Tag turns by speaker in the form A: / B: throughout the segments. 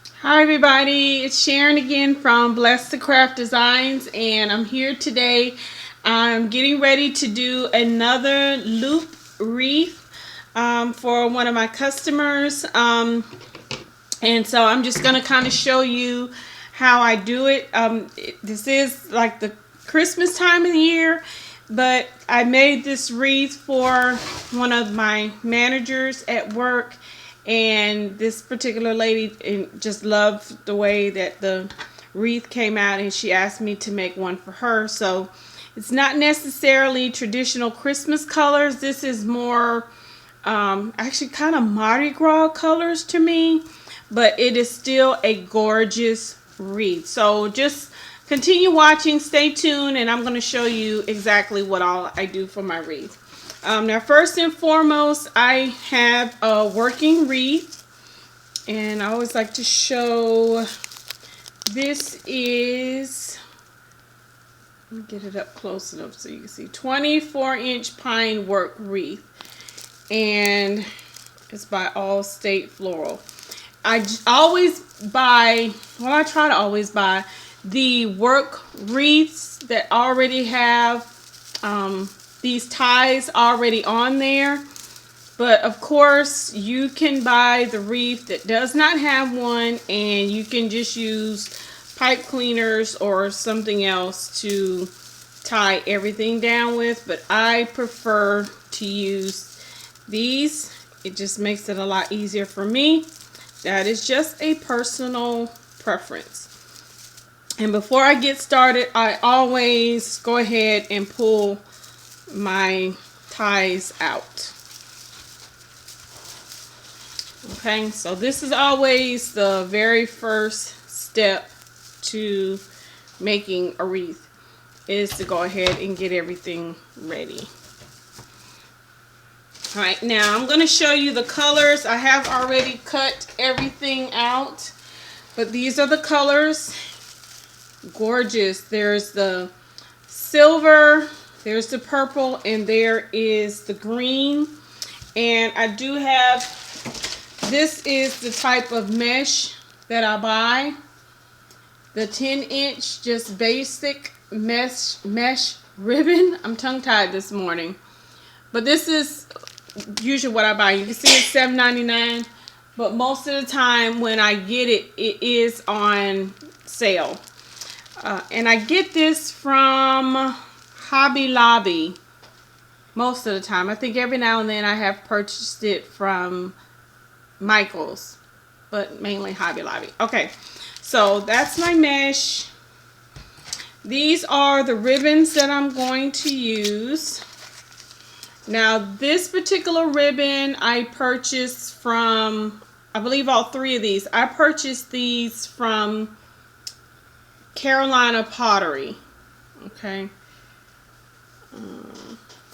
A: Hi everybody, it's Sharon again from Blessed to Craft Designs, and I'm here today. I'm getting ready to do another loop wreath for one of my customers, and so I'm just going to kind of show you how I do it. This is like the Christmas time of the year, but I made this wreath for one of my managers at work, and this particular lady just loved the way that the wreath came out, and she asked me to make one for her. So it's not necessarily traditional Christmas colors. This is more actually kind of Mardi Gras colors to me, but it is still a gorgeous wreath. So just continue watching, stay tuned, and I'm going to show you exactly what all I do for my wreath. Now, first and foremost, I have a working wreath, and I always like to show, this is, let me get it up close enough so you can see, 24-inch pine work wreath, and it's by Allstate Floral. I always buy, well, I try to always buy the work wreaths that already have these ties already on there. But of course, you can buy the wreath that does not have one, and you can just use pipe cleaners or something else to tie everything down with. But I prefer to use these. It just makes it a lot easier for me. That is just a personal preference. And before I get started, I always go ahead and pull my ties out. Okay, so this is always the very first step to making a wreath, is to go ahead and get everything ready. Alright, now I'm going to show you the colors. I have already cut everything out, but these are the colors. Gorgeous. There's the silver, there's the purple, and there is the green. And I do have, this is the type of mesh that I buy. The 10-inch just basic mesh ribbon. I'm tongue-tied this morning. But this is usually what I buy. You can see it's $7.99. But most of the time when I get it, it is on sale. And I get this from Hobby Lobby most of the time. I think every now and then I have purchased it from Michael's, but mainly Hobby Lobby. Okay, so that's my mesh. These are the ribbons that I'm going to use. Now, this particular ribbon I purchased from, I believe all three of these, I purchased these from Carolina Pottery. Okay.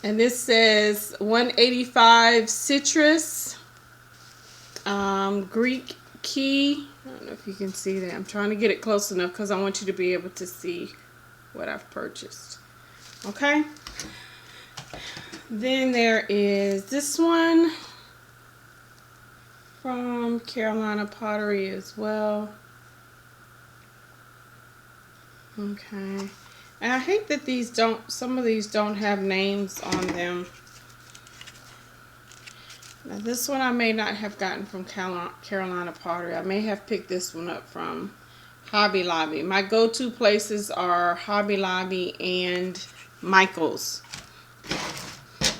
A: And this says 185 citrus, Greek key. I don't know if you can see that. I'm trying to get it close enough because I want you to be able to see what I've purchased. Okay. Then there is this one from Carolina Pottery as well. Okay. And I hate that these don't, some of these don't have names on them. Now this one I may not have gotten from Carolina Pottery. I may have picked this one up from Hobby Lobby. My go-to places are Hobby Lobby and Michael's.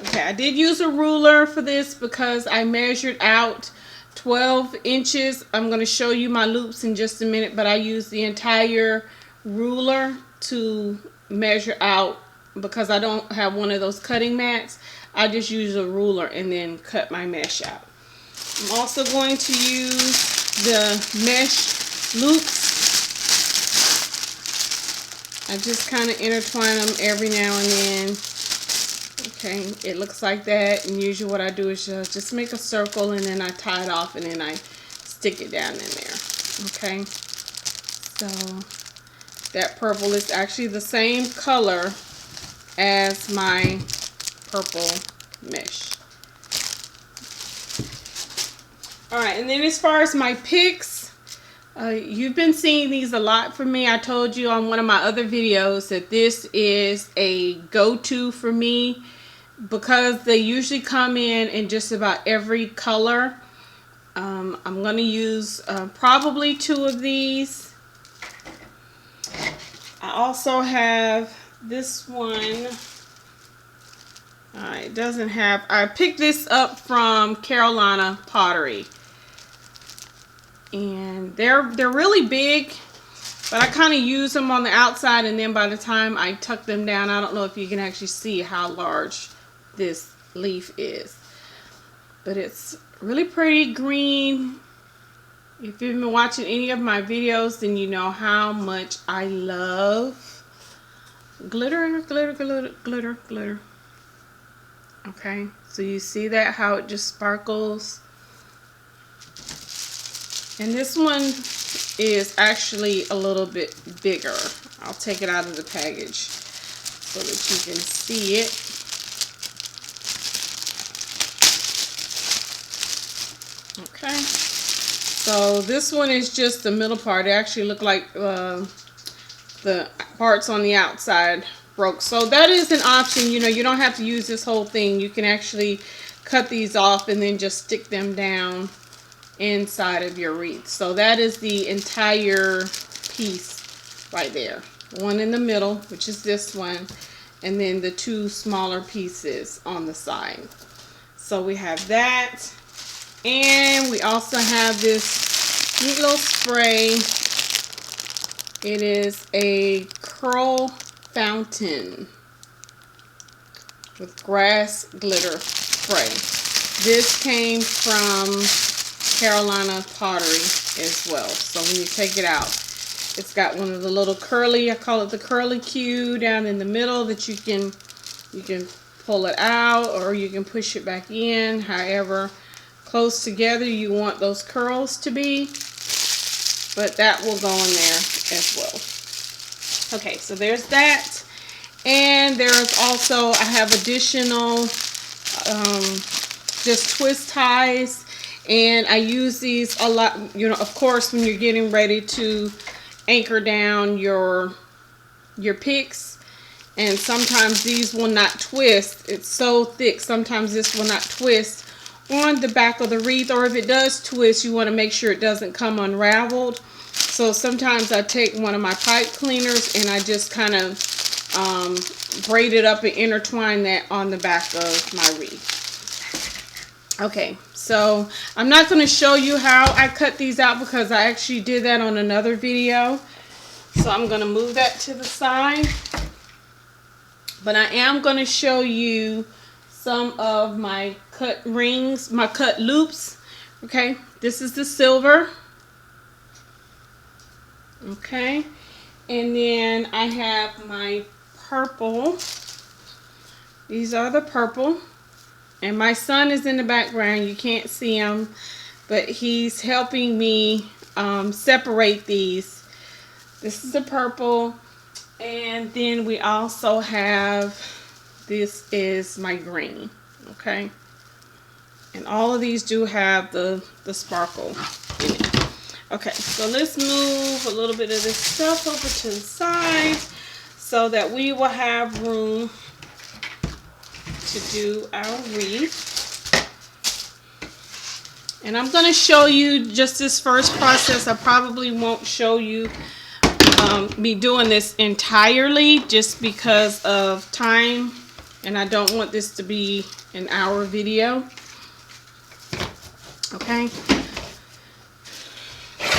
A: Okay, I did use a ruler for this because I measured out 12 inches. I'm going to show you my loops in just a minute, but I used the entire ruler to measure out because I don't have one of those cutting mats. I just use a ruler and then cut my mesh out. I'm also going to use the mesh loops. I just kind of intertwine them every now and then. Okay, it looks like that, and usually what I do is just make a circle and then I tie it off and then I stick it down in there. Okay, so that purple is actually the same color as my purple mesh. Alright, and then as far as my picks, You've been seeing these a lot from me. I told you on one of my other videos that this is a go-to for me because they usually come in just about every color. I'm going to use probably 2 of these. I also have this one. It doesn't have, I picked this up from Carolina Pottery. And they're really big, but I kind of use them on the outside, and then by the time I tuck them down, I don't know if you can actually see how large this leaf is. But it's really pretty green. If you've been watching any of my videos, then you know how much I love glitter, glitter, glitter, glitter, glitter. Okay, so you see that, how it just sparkles. And this one is actually a little bit bigger. I'll take it out of the package so that you can see it. Okay, so this one is just the middle part. It actually look like the parts on the outside broke. So that is an option. You know, you don't have to use this whole thing. You can actually cut these off and then just stick them down inside of your wreath. So that is the entire piece right there. One in the middle, which is this one, and then the 2 smaller pieces on the side. So we have that, and we also have this neat little spray. It is a curl fountain with grass glitter spray. This came from Carolina Pottery as well. So when you take it out, it's got one of the little curly, I call it the curly cue down in the middle that you can pull it out, or you can push it back in, however close together you want those curls to be. But that will go in there as well. Okay, so there's that. And there's also, I have additional just twist ties. And I use these a lot, you know, of course, when you're getting ready to anchor down your picks. And sometimes these will not twist. It's so thick, sometimes this will not twist on the back of the wreath. Or if it does twist, you want to make sure it doesn't come unraveled. So sometimes I take one of my pipe cleaners and I just kind of braid it up and intertwine that on the back of my wreath. Okay, so I'm not going to show you how I cut these out because I actually did that on another video. So I'm going to move that to the side. But I am going to show you some of my cut rings, my cut loops. Okay, this is the silver. Okay, and then I have my purple. These are the purple. And my son is in the background. You can't see him, but he's helping me separate these. This is the purple. And then we also have, this is my green. Okay. And all of these do have the sparkle in it. Okay, so let's move a little bit of this stuff over to the side so that we will have room to do our wreath. And I'm going to show you just this first process. I probably won't show you me doing this entirely just because of time, and I don't want this to be an hour video. Okay,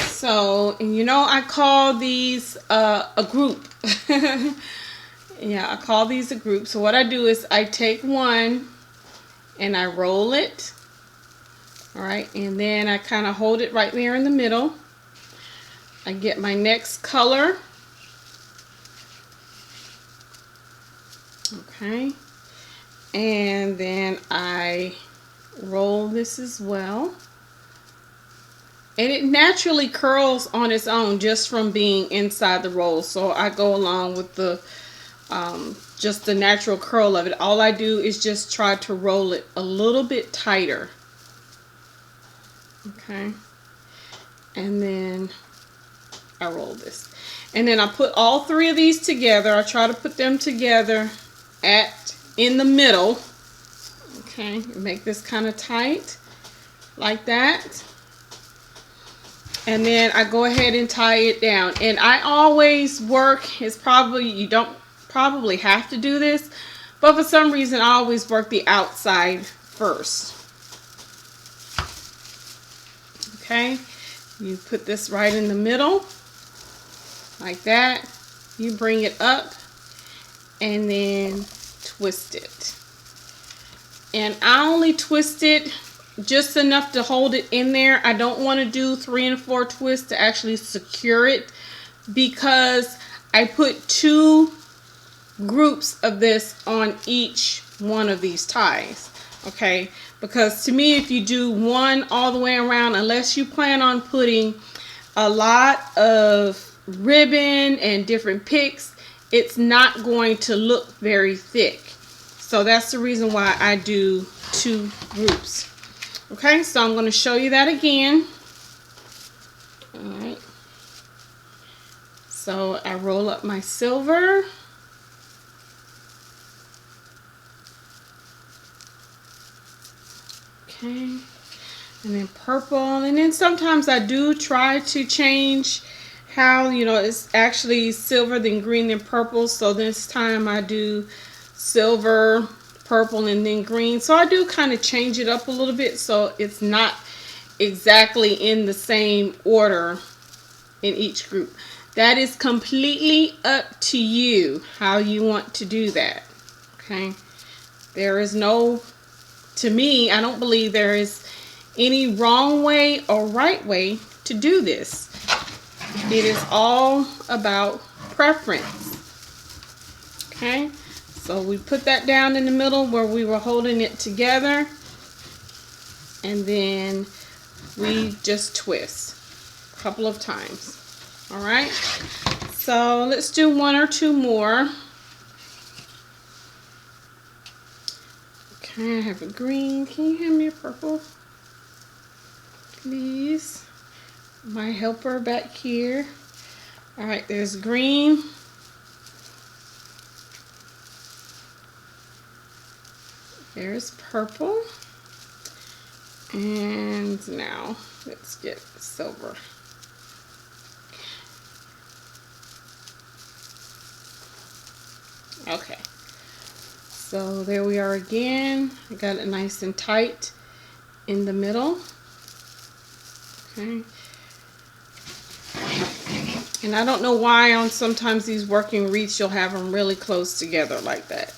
A: so, and you know, I call these a group. Yeah, I call these a group. So what I do is I take one and I roll it. All right, and then I kind of hold it right there in the middle. I get my next color. Okay, and then I roll this as well. And it naturally curls on its own just from being inside the roll. So I go along with the just the natural curl of it. All I do is just try to roll it a little bit tighter. Okay, and then I roll this. And then I put all three of these together. I try to put them together in the middle. Okay, make this kind of tight like that. And then I go ahead and tie it down. And I always work, you don't probably have to do this, but for some reason I always work the outside first. Okay, you put this right in the middle like that. You bring it up and then twist it. And I only twist it just enough to hold it in there. I don't want to do 3 and 4 twists to actually secure it, because I put 2 groups of this on each one of these ties. Okay, because to me, if you do one all the way around, unless you plan on putting a lot of ribbon and different picks, it's not going to look very thick. So that's the reason why I do 2 groups. Okay, so I'm going to show you that again. Alright, so I roll up my silver. Okay, and then purple, and then sometimes I do try to change how, you know, it's actually silver, then green, then purple. So this time I do silver, purple, and then green. So I do kind of change it up a little bit so it's not exactly in the same order in each group. That is completely up to you how you want to do that. Okay, there is no, to me, I don't believe there is any wrong way or right way to do this. It is all about preference. Okay, so we put that down in the middle where we were holding it together, and then we just twist a couple of times. All right, so let's do 1 or 2 more. Okay, I have a green. Can you hand me a purple, please? My helper back here. All right, there's green. There's purple. And now let's get silver. Okay, so there we are again. I got it nice and tight in the middle. Okay, and I don't know why on sometimes these working wreaths you'll have them really close together like that.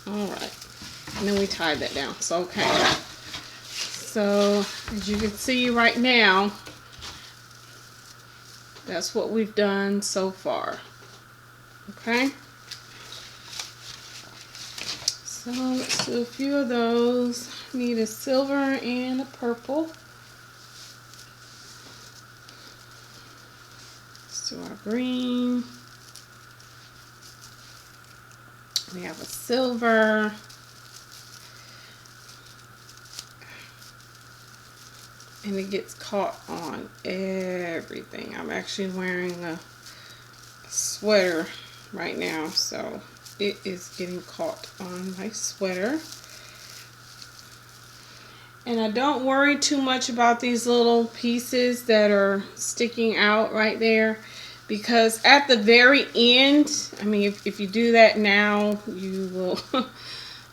A: All right, and then we tie that down. So okay, so as you can see right now, that's what we've done so far. Okay, so let's do a few of those. Need a silver and a purple. Let's do our green. We have a silver. And it gets caught on everything. I'm actually wearing a sweater right now, so it is getting caught on my sweater. And I don't worry too much about these little pieces that are sticking out right there, because at the very end, I mean, if you do that now, you will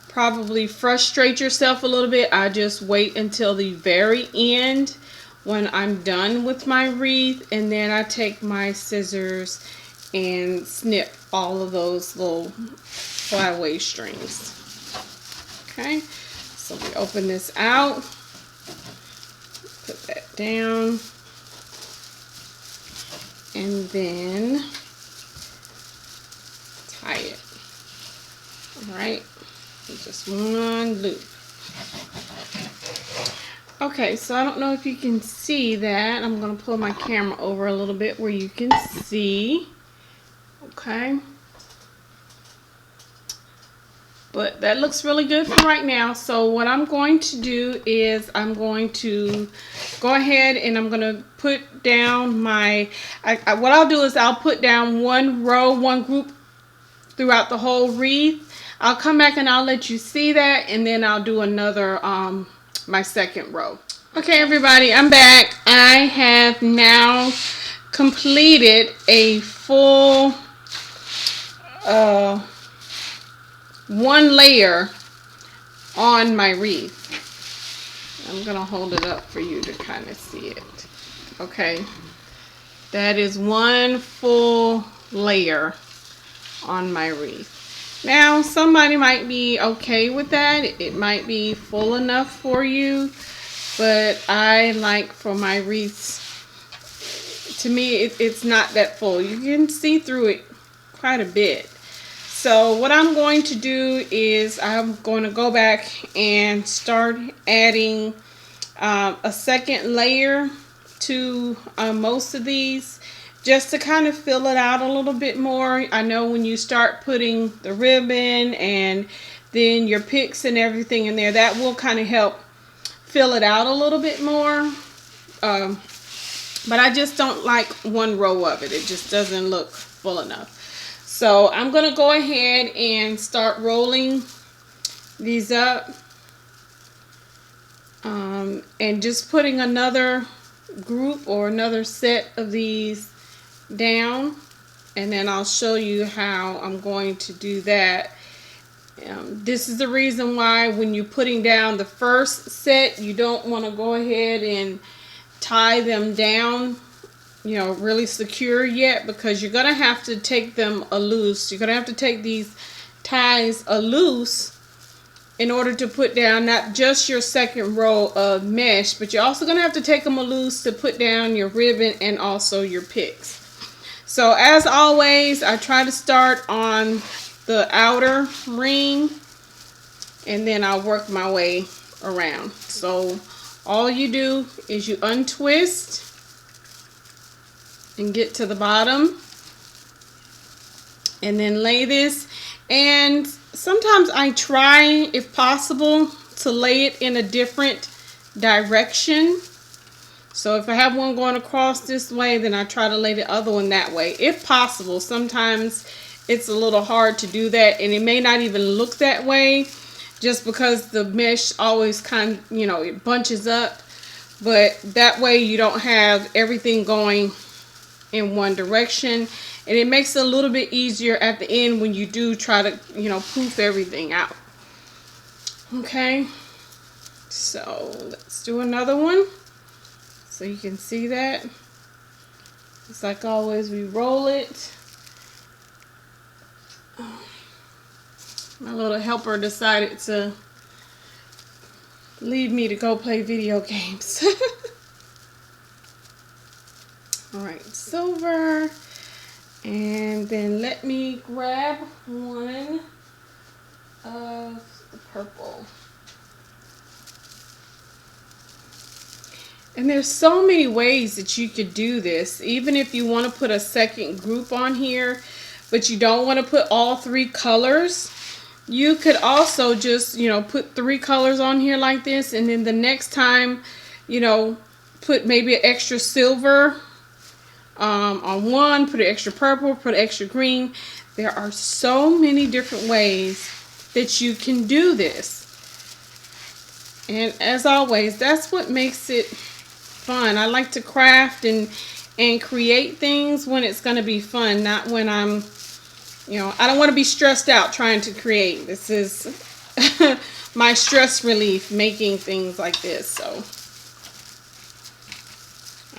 A: probably frustrate yourself a little bit. I just wait until the very end when I'm done with my wreath, and then I take my scissors and snip all of those little flyaway strings. Okay, so we open this out, put that down, and then tie it. All right, just one loop. Okay, so I don't know if you can see that. I'm going to pull my camera over a little bit where you can see. Okay. But that looks really good for right now. So what I'm going to do is I'm going to go ahead and I'm going to put down my, what I'll do is I'll put down one row, one group throughout the whole wreath. I'll come back and I'll let you see that, and then I'll do another, my second row. Okay, everybody, I'm back. I have now completed a full one layer on my wreath. I'm gonna hold it up for you to kind of see it. Okay, that is one full layer on my wreath. Now, somebody might be okay with that. It might be full enough for you, but I like for my wreaths, to me, it's not that full. You can see through it quite a bit. So what I'm going to do is I'm going to go back and start adding a second layer to most of these, just to kind of fill it out a little bit more. I know when you start putting the ribbon and then your picks and everything in there, that will kind of help fill it out a little bit more. But I just don't like one row of it. It just doesn't look full enough. So I'm going to go ahead and start rolling these up. And just putting another group or another set of these down, and then I'll show you how I'm going to do that. This is the reason why when you're putting down the first set, you don't want to go ahead and tie them down, you know, really secure yet, because you're gonna have to take them loose. You're gonna have to take these ties loose in order to put down not just your second row of mesh, but you're also gonna have to take them loose to put down your ribbon and also your picks. So as always, I try to start on the outer ring, and then I'll work my way around. So all you do is you untwist and get to the bottom, and then lay this. And sometimes I try, if possible, to lay it in a different direction. So if I have one going across this way, then I try to lay the other one that way, if possible. Sometimes it's a little hard to do that, and it may not even look that way, just because the mesh always kind of, you know, it bunches up. But that way you don't have everything going in one direction, and it makes it a little bit easier at the end when you do try to, you know, poof everything out. Okay, so let's do another one so you can see that. Just like always, we roll it. My little helper decided to leave me to go play video games. Alright, silver. And then let me grab one of the purple. And there's so many ways that you could do this. Even if you want to put a second group on here, but you don't want to put all three colors, you could also just, you know, put 3 colors on here like this, and then the next time, you know, put maybe an extra silver on one, put an extra purple, put extra green. There are so many different ways that you can do this. And as always, that's what makes it fun. I like to craft and create things when it's going to be fun, not when I'm, you know, I don't want to be stressed out trying to create. This is my stress relief, making things like this. So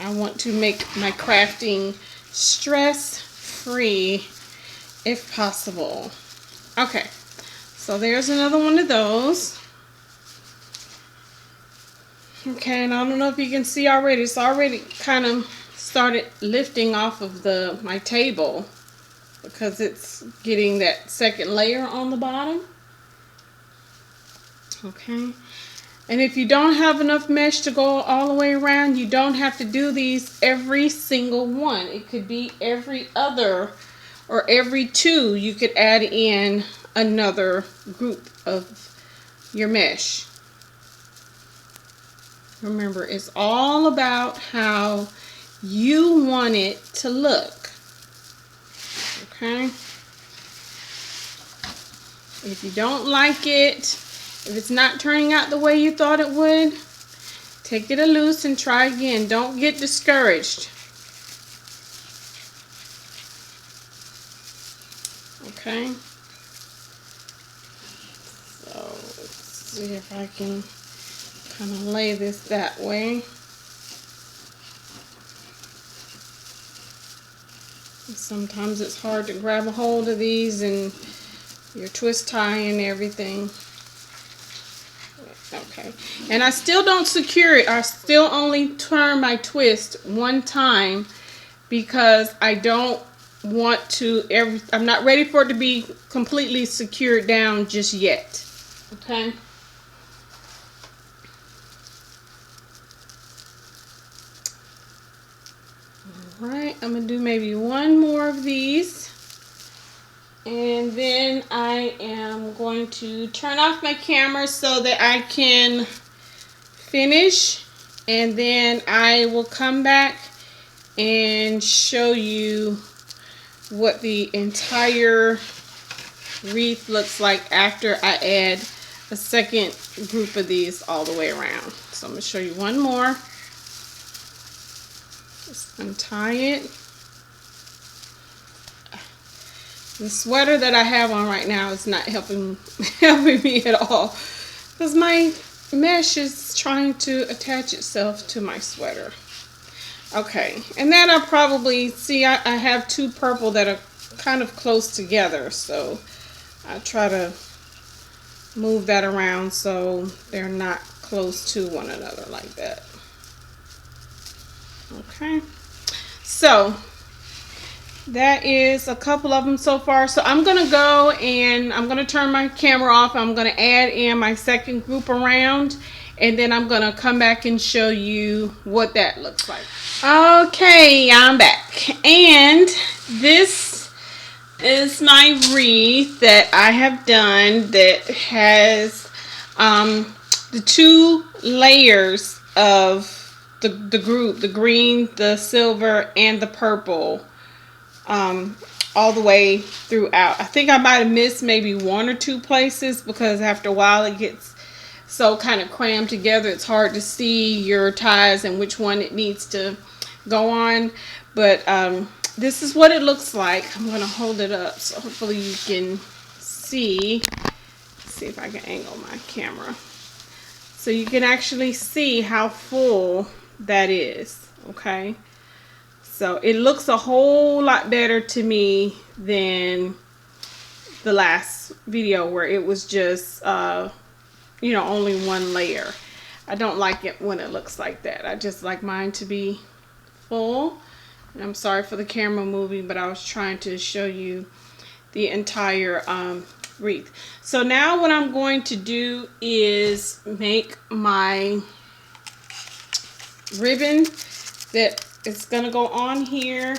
A: I want to make my crafting stress-free if possible. Okay, so there's another one of those. Okay, and I don't know if you can see already, it's already kind of started lifting off of my table because it's getting that second layer on the bottom. Okay, and if you don't have enough mesh to go all the way around, you don't have to do these every single one. It could be every other or every 2 you could add in another group of your mesh. Remember, it's all about how you want it to look. Okay? If you don't like it, if it's not turning out the way you thought it would, take it loose and try again. Don't get discouraged. Okay? So, let's see if I can kind of lay this that way. Sometimes it's hard to grab a hold of these and your twist tie and everything. Okay, and I still don't secure it. I still only turn my twist 1 time because I don't want to I'm not ready for it to be completely secured down just yet. Okay. Alright, I'm going to do maybe 1 more of these. And then I am going to turn off my camera so that I can finish. And then I will come back and show you what the entire wreath looks like after I add a second group of these all the way around. So I'm going to show you 1 more. Just untie it. The sweater that I have on right now is not helping me at all because my mesh is trying to attach itself to my sweater. Okay, and then I'll probably see I have 2 purple that are kind of close together, so I try to move that around so they're not close to one another like that. Okay, so that is a couple of them so far. So I'm going to go and I'm going to turn my camera off. I'm going to add in my second group around, and then I'm going to come back and show you what that looks like. Okay, I'm back, and this is my wreath that I have done that has the 2 layers of the group, the green, the silver, and the purple, all the way throughout. I think I might have missed maybe 1 or 2 places because after a while it gets so kind of crammed together it's hard to see your ties and which one it needs to go on. But this is what it looks like. I'm going to hold it up so hopefully you can see. See if I can angle my camera so you can actually see how full that is. Okay, so it looks a whole lot better to me than the last video where it was just you know, only 1 layer. I don't like it when it looks like that. I just like mine to be full. And I'm sorry for the camera moving, but I was trying to show you the entire wreath. So now what I'm going to do is make my ribbon that is going to go on here,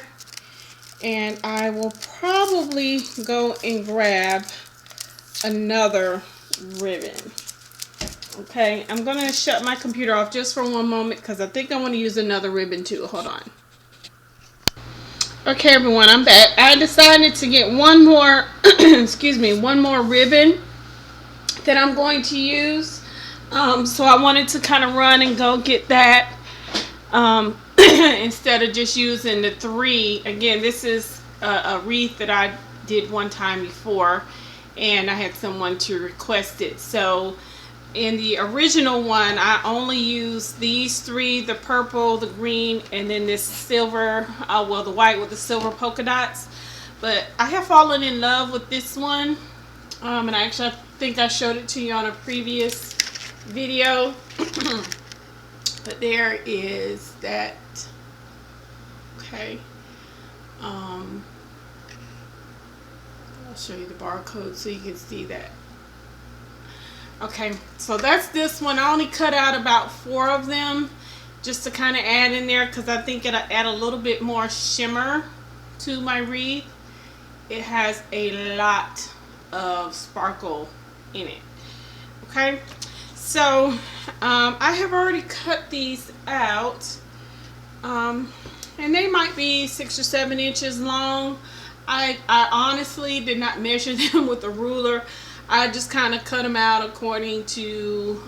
A: and I will probably go and grab another ribbon. Okay, I'm going to shut my computer off just for 1 moment because I think I want to use another ribbon too. Hold on. Okay, everyone, I'm back. I decided to get 1 more excuse me, 1 more ribbon that I'm going to use. So I wanted to kind of run and go get that instead of just using the 3. Again, this is a wreath that I did 1 time before, and I had someone to request it. So in the original one, I only used these 3, the purple, the green, and then this silver, well, the white with the silver polka dots. But I have fallen in love with this one, and I think I showed it to you on a previous video. But there is that. Okay. I'll show you the barcode so you can see that. Okay, so that's this one. I only cut out about 4 of them just to kind of add in there because I think it'll add a little bit more shimmer to my wreath. it has a lot of sparkle in it. Okay, so I have already cut these out, and they might be 6 or 7 inches long. I honestly did not measure them with a ruler. I just kind of cut them out according to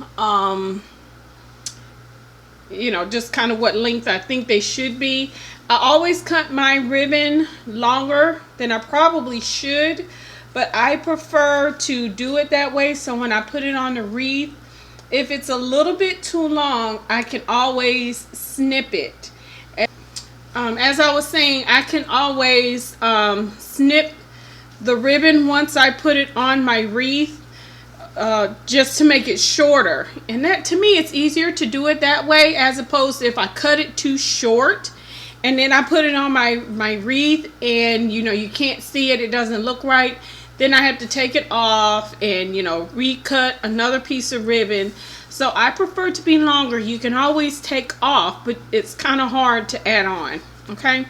A: you know, just kind of what length I think they should be. I always cut my ribbon longer than I probably should, but I prefer to do it that way, so when I put it on the wreath, if it's a little bit too long, I can always snip it. As I was saying, I can always snip the ribbon once I put it on my wreath, just to make it shorter. And that, to me, it's easier to do it that way, as opposed to if I cut it too short and then I put it on my wreath and, you know, you can't see it, it doesn't look right, then I have to take it off and, you know, recut another piece of ribbon. So I prefer to be longer. You can always take off, but it's kind of hard to add on. Okay,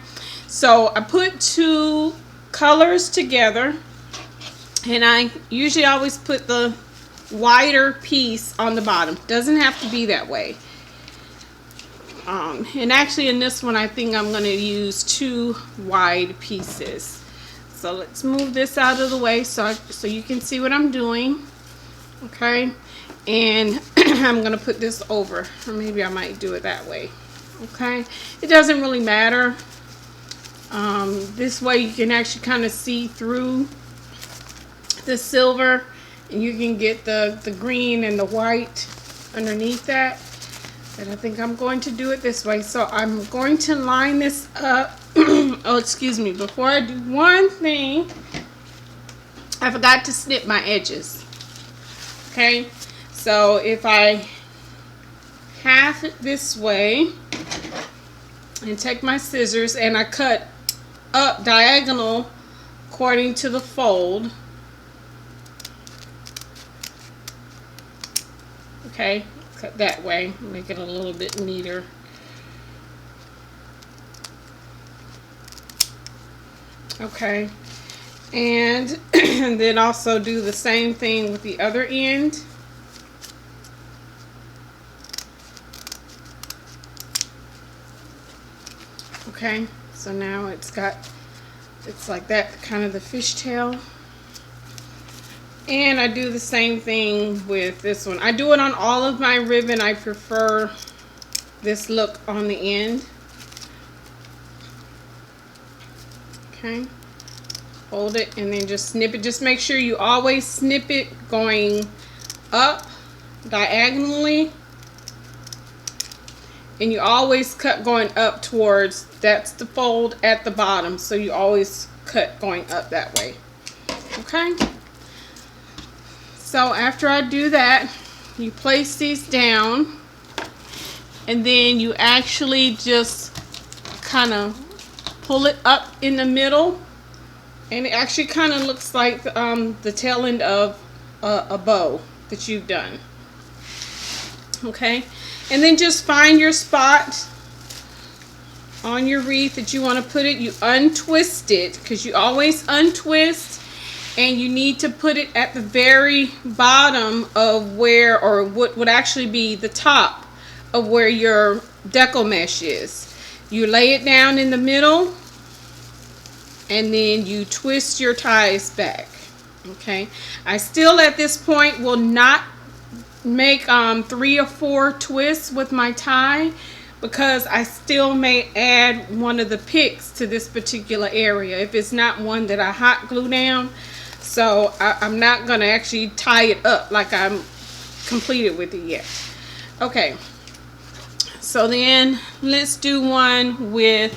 A: so I put 2 colors together, and I usually always put the wider piece on the bottom. Doesn't have to be that way. And actually in this one I think I'm going to use 2 wide pieces. So let's move this out of the way so you can see what I'm doing. Okay, and I'm going to put this over, or maybe I might do it that way. Okay, it doesn't really matter. This way you can actually kind of see through the silver, and you can get the green and the white underneath that. And I think I'm going to do it this way. So I'm going to line this up. Oh, excuse me. Before I do one thing, I forgot to snip my edges. Okay, so if I half it this way and take my scissors and I cut up diagonal according to the fold. Okay, cut that way, make it a little bit neater. Okay, and then also do the same thing with the other end. Okay, so now it's like that, kind of the fishtail. And I do the same thing with this one. I do it on all of my ribbon. I prefer this look on the end. Okay, hold it and then just snip it. Just make sure you always snip it going up diagonally, and you always cut going up towards, that's the fold at the bottom, so you always cut going up that way. Okay, so after I do that, you place these down, and then you actually just kind of pull it up in the middle, and it actually kind of looks like the tail end of a bow that you've done. Okay, and then just find your spot on your wreath that you want to put it. You untwist it, because you always untwist, and you need to put it at the very bottom of where, or what would actually be the top of where your deco mesh is. You lay it down in the middle, and then you twist your ties back. Okay, I still at this point will not make 3 or 4 twists with my tie, because I still may add one of the picks to this particular area if it's not one that I hot glue down. So I'm not going to actually tie it up like I'm completed with it yet. Okay, so then let's do one with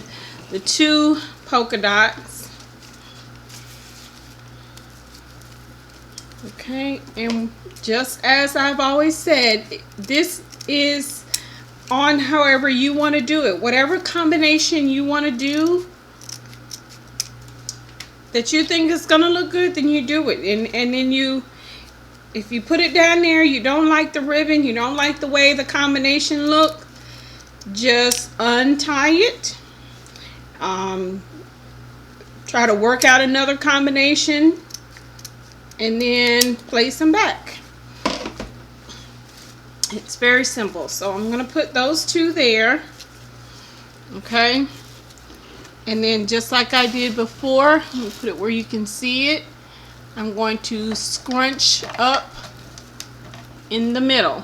A: the 2 polka dots. Okay, and just as I've always said, this is on however you want to do it. Whatever combination you want to do that you think is going to look good, then you do it. And then you, if you put it down there, you don't like the ribbon, you don't like the way the combination look, just untie it. try to work out another combination, and then place them back. It's very simple. So I'm going to put those two there. Okay. And then just like I did before, let me put it where you can see it. I'm going to scrunch up in the middle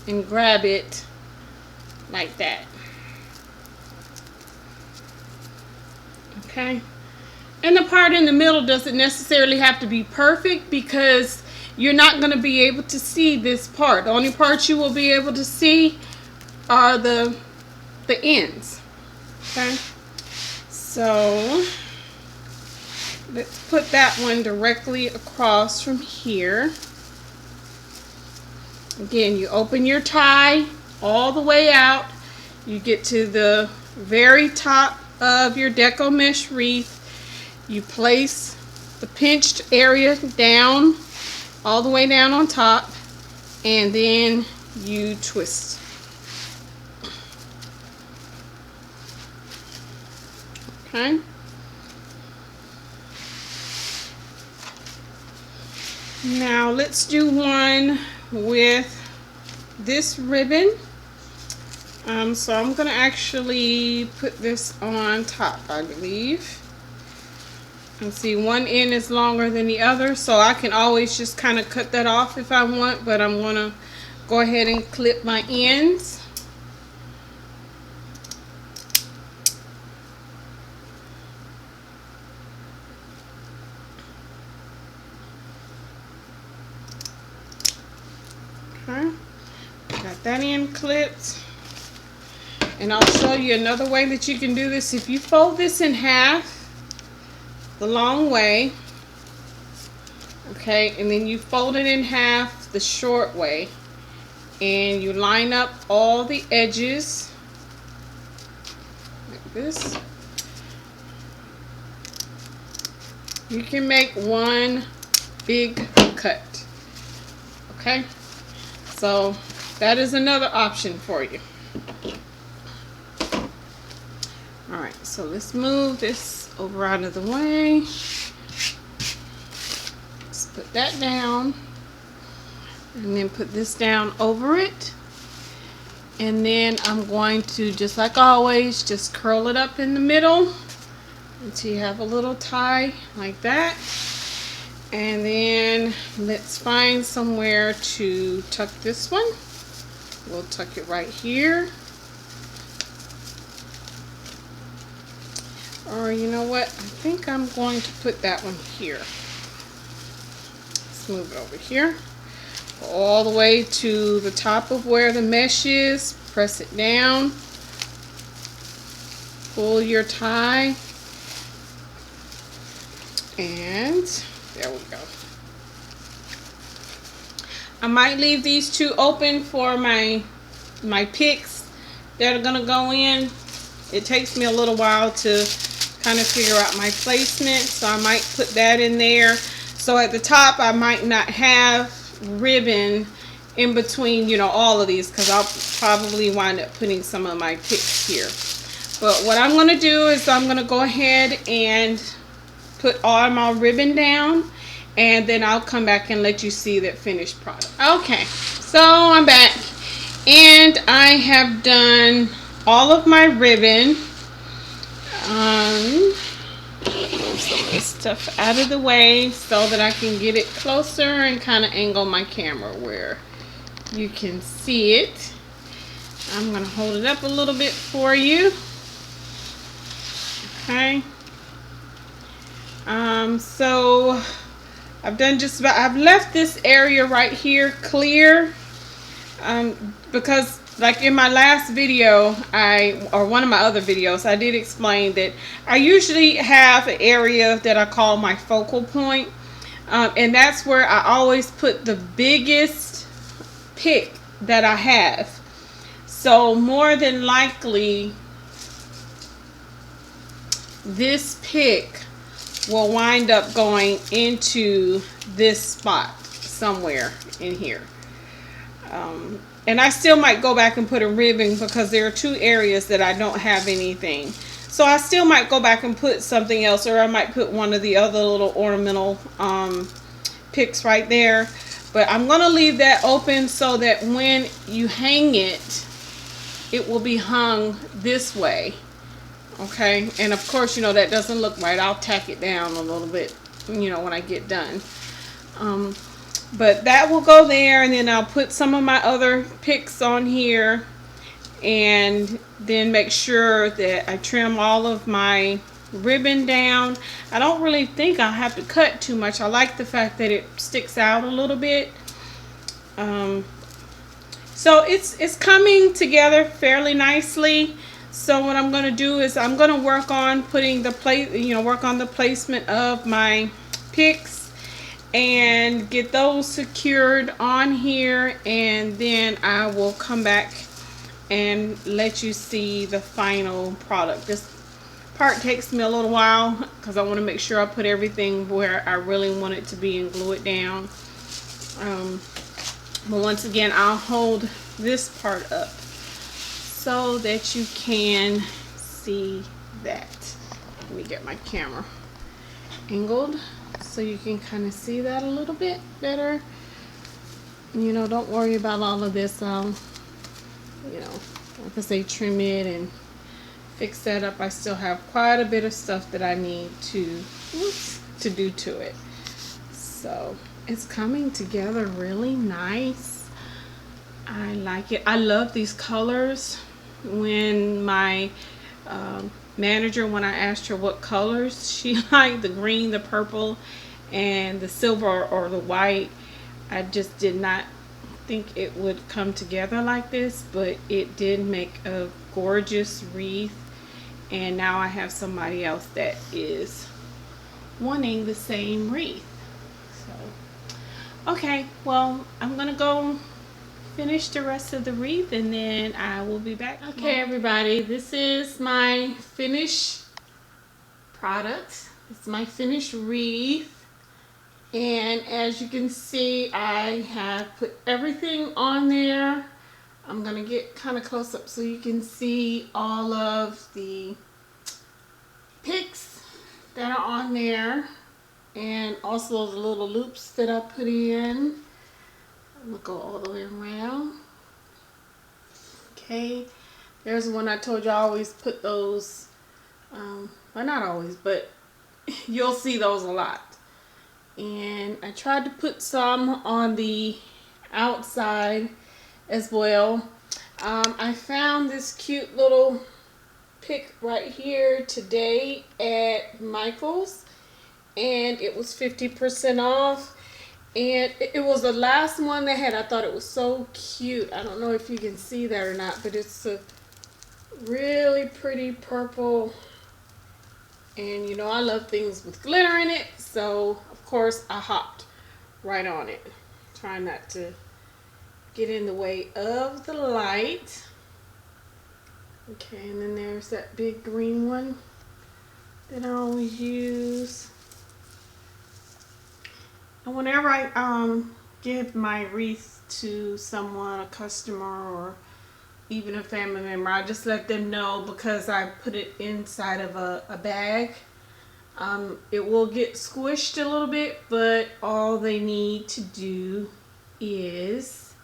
A: and grab it like that. Okay. And the part in the middle doesn't necessarily have to be perfect, because you're not going to be able to see this part. The only parts you will be able to see are the ends. Okay. So let's put that one directly across from here. Again, you open your tie all the way out. You get to the very top of your Deco mesh wreath. You place the pinched area down, all the way down on top, and then you twist. Okay. Now let's do one with this ribbon. So I'm going to actually put this on top, I believe. And see, one end is longer than the other, so I can always just kind of cut that off if I want, but I'm going to go ahead and clip my ends. Okay, got that end clipped. And I'll show you another way that you can do this. If you fold this in half the long way, okay, and then you fold it in half the short way, and you line up all the edges like this, you can make one big cut. Okay, so that is another option for you. Alright, so let's move this over out of the way. Let's put that down. And then put this down over it. And then I'm going to, just like always, just curl it up in the middle until you have a little tie like that. And then let's find somewhere to tuck this one. We'll tuck it right here. Or you know what, I think I'm going to put that one here. Let's move it over here. Go all the way to the top of where the mesh is. Press it down. Pull your tie. And there we go. I might leave these two open for my picks that are going to go in. It takes me a little while to kind of figure out my placement, so I might put that in there. So at the top I might not have ribbon in between, you know, all of these, because I'll probably wind up putting some of my picks here. But what I'm going to do is I'm going to go ahead and put all my ribbon down, and then I'll come back and let you see that finished product. Okay, so I'm back, and I have done all of my ribbon. Move some of this stuff out of the way so that I can get it closer and kind of angle my camera where you can see it. I'm going to hold it up a little bit for you. Okay. So I've done just about, I've left this area right here clear, because like in my last video, or one of my other videos, I did explain that I usually have an area that I call my focal point, and that's where I always put the biggest pick that I have. So more than likely, this pick will wind up going into this spot somewhere in here. And I still might go back and put a ribbon, because there are two areas that I don't have anything. So I still might go back and put something else, or I might put one of the other little ornamental picks right there. But I'm going to leave that open so that when you hang it, it will be hung this way. Okay, and of course, you know, that doesn't look right. I'll tack it down a little bit, you know, when I get done. But that will go there, and then I'll put some of my other picks on here, and then make sure that I trim all of my ribbon down. I don't really think I'll have to cut too much. I like the fact that it sticks out a little bit. So it's coming together fairly nicely. So what I'm going to do is I'm going to work on putting the work on the placement of my picks and get those secured on here, and then I will come back and let you see the final product. This part takes me a little while because I want to make sure I put everything where I really want it to be and glue it down. But once again, I'll hold this part up so that you can see that. Let me get my camera angled so you can kind of see that a little bit better. You know, don't worry about all of this. You know, like I say, trim it and fix that up. I still have quite a bit of stuff that I need to do to it. So it's coming together really nice. I like it. I love these colors. When my manager, when I asked her what colors she liked, the green, the purple, and the silver or the white, I just did not think it would come together like this, but it did make a gorgeous wreath. And now I have somebody else that is wanting the same wreath. So okay, well, I'm gonna go finish the rest of the wreath and then I will be back. Okay, everybody, this is my finished product. It's my finished wreath. And as you can see, I have put everything on there. I'm going to get kind of close up so you can see all of the picks that are on there. And also the little loops that I put in. I'm going to go all the way around. Okay. There's one I told you I always put those. Well, not always, but you'll see those a lot. And I tried to put some on the outside as well. I found this cute little pick right here today at Michael's, and it was 50% off, and it was the last one they had. I thought it was so cute. I don't know if you can see that or not, but it's a really pretty purple, and you know I love things with glitter in it, so of course I hopped right on it, trying not to get in the way of the light. Okay, and then there's that big green one that I always use. And whenever I give my wreath to someone, a customer, or even a family member, I just let them know, because I put it inside of a bag. It will get squished a little bit, but all they need to do is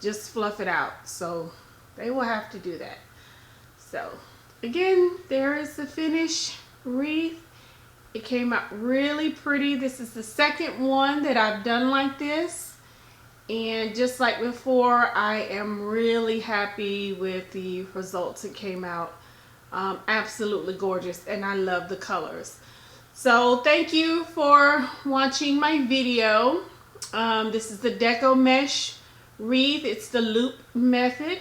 A: just fluff it out. So they will have to do that. So again, there is the finished wreath. It came out really pretty. This is the second one that I've done like this. And just like before, I am really happy with the results. It came out absolutely gorgeous, and I love the colors. So thank you for watching my video. This is the Deco Mesh wreath. It's the loop method.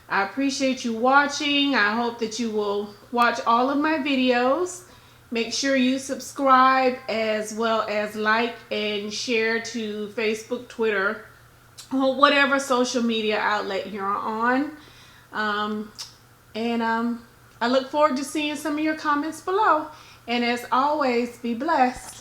A: I appreciate you watching. I hope that you will watch all of my videos. Make sure you subscribe, as well as like and share to Facebook, Twitter, or whatever social media outlet you're on. I look forward to seeing some of your comments below. And as always, be blessed.